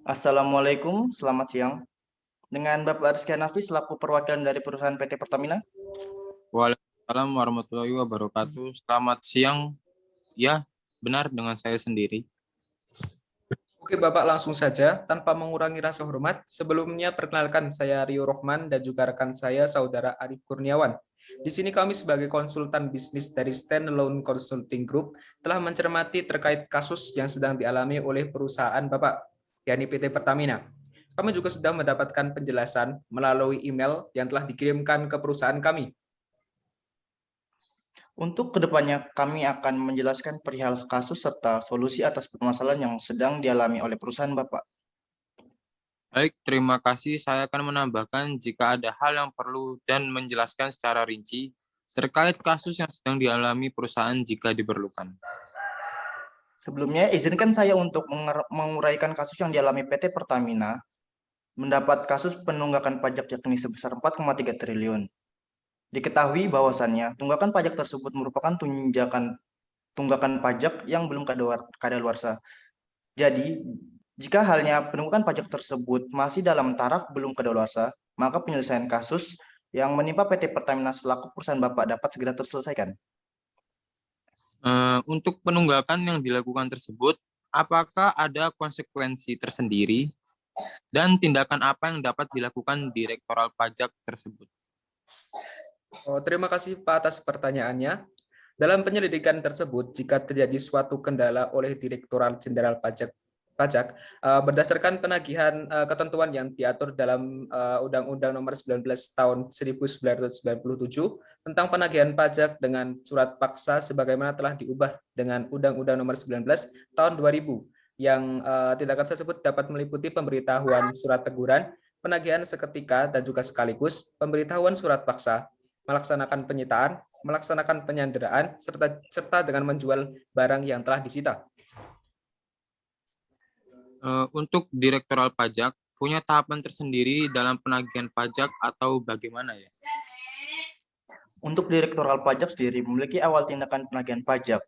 Assalamualaikum, selamat siang. Dengan Bapak Rizky Hanafi selaku perwakilan dari perusahaan PT Pertamina. Waalaikumsalam warahmatullahi wabarakatuh. Selamat siang. Ya, benar dengan saya sendiri. Oke Bapak, langsung saja tanpa mengurangi rasa hormat. Sebelumnya perkenalkan, saya Rio Rohman dan juga rekan saya Saudara Arif Kurniawan. Di sini kami sebagai konsultan bisnis dari Standalone Consulting Group telah mencermati terkait kasus yang sedang dialami oleh perusahaan Bapak, yakni PT Pertamina. Kami juga sudah mendapatkan penjelasan melalui email yang telah dikirimkan ke perusahaan kami. Untuk kedepannya kami akan menjelaskan perihal kasus serta solusi atas permasalahan yang sedang dialami oleh perusahaan Bapak. Baik, terima kasih. Saya akan menambahkan jika ada hal yang perlu dan menjelaskan secara rinci terkait kasus yang sedang dialami perusahaan jika diperlukan. Sebelumnya, izinkan saya untuk menguraikan kasus yang dialami PT Pertamina mendapat kasus penunggakan pajak yakni sebesar 4,3 triliun. Diketahui bahwasannya tunggakan pajak tersebut merupakan tunggakan pajak yang belum kadaluarsa. Jadi, jika halnya penunggakan pajak tersebut masih dalam taraf belum kadaluarsa, maka penyelesaian kasus yang menimpa PT Pertamina selaku perusahaan Bapak dapat segera terselesaikan. Untuk penunggakan yang dilakukan tersebut, apakah ada konsekuensi tersendiri dan tindakan apa yang dapat dilakukan Direktorat Pajak tersebut? Terima kasih Pak atas pertanyaannya. Dalam penyelidikan tersebut, jika terjadi suatu kendala oleh Direktorat Jenderal Pajak berdasarkan penagihan ketentuan yang diatur dalam Undang-Undang Nomor 19 Tahun 1997 tentang penagihan pajak dengan surat paksa sebagaimana telah diubah dengan Undang-Undang Nomor 19 Tahun 2000 yang tindakan tersebut dapat meliputi pemberitahuan surat teguran, penagihan seketika dan juga sekaligus, pemberitahuan surat paksa, melaksanakan penyitaan, melaksanakan penyanderaan, serta dengan menjual barang yang telah disita. Untuk Direktorat Pajak, punya tahapan tersendiri dalam penagihan pajak atau bagaimana ya? Untuk Direktorat Pajak sendiri memiliki awal tindakan penagihan pajak,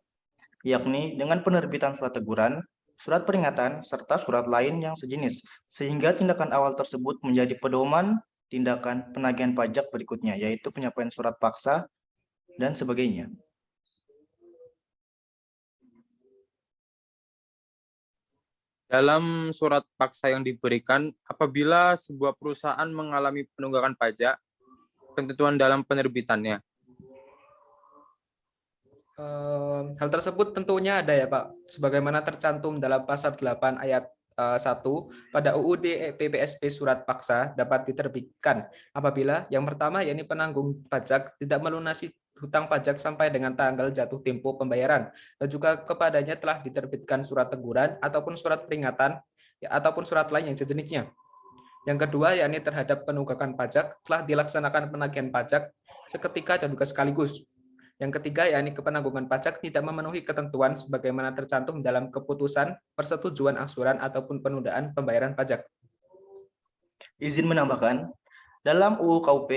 yakni dengan penerbitan surat teguran, surat peringatan, serta surat lain yang sejenis, sehingga tindakan awal tersebut menjadi pedoman tindakan penagihan pajak berikutnya, yaitu penyampaian surat paksa dan sebagainya. Dalam surat paksa yang diberikan, apabila sebuah perusahaan mengalami penunggakan pajak, ketentuan dalam penerbitannya. Hal tersebut tentunya ada ya Pak, sebagaimana tercantum dalam pasal 8 ayat 1 pada UUD PPSP surat paksa dapat diterbitkan apabila yang pertama yakni penanggung pajak tidak melunasi hutang pajak sampai dengan tanggal jatuh tempo pembayaran dan juga kepadanya telah diterbitkan surat teguran ataupun surat peringatan ataupun surat lain yang sejenisnya. Yang kedua yakni terhadap penunggakan pajak telah dilaksanakan penagihan pajak seketika dan juga sekaligus. Yang ketiga, yakni penanggungan pajak tidak memenuhi ketentuan sebagaimana tercantum dalam keputusan persetujuan angsuran ataupun penundaan pembayaran pajak. Izin menambahkan, dalam UU KUP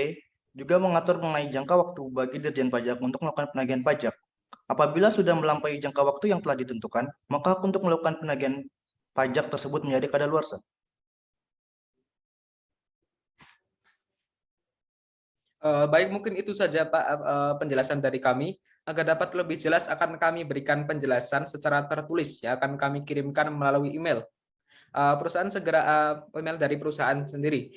juga mengatur mengenai jangka waktu bagi Dirjen Pajak untuk melakukan penagihan pajak. Apabila sudah melampaui jangka waktu yang telah ditentukan, maka hak untuk melakukan penagihan pajak tersebut menjadi kadaluarsa. Baik, mungkin itu saja Pak penjelasan dari kami. Agar dapat lebih jelas akan kami berikan penjelasan secara tertulis yang akan kami kirimkan melalui email. Email dari perusahaan sendiri.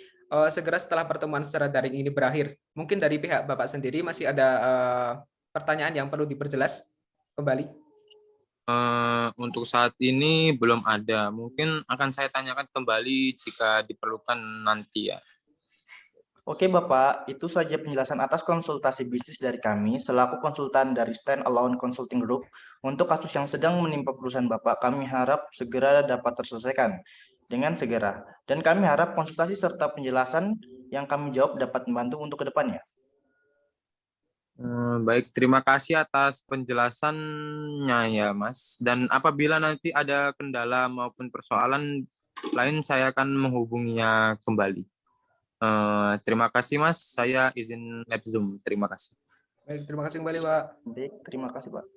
Segera setelah pertemuan secara daring ini berakhir. Mungkin dari pihak Bapak sendiri masih ada pertanyaan yang perlu diperjelas kembali? Untuk saat ini belum ada. Mungkin akan saya tanyakan kembali jika diperlukan nanti ya. Oke Bapak, itu saja penjelasan atas konsultasi bisnis dari kami selaku konsultan dari Standalone Consulting Group untuk kasus yang sedang menimpa perusahaan Bapak. Kami harap segera dapat terselesaikan dengan segera. Dan kami harap konsultasi serta penjelasan yang kami jawab dapat membantu untuk kedepannya. Baik, terima kasih atas penjelasannya ya Mas. Dan apabila nanti ada kendala maupun persoalan lain, saya akan menghubunginya kembali. Terima kasih Mas, saya izin live Zoom. Terima kasih. Baik, terima kasih kembali Pak. Baik, terima kasih Pak.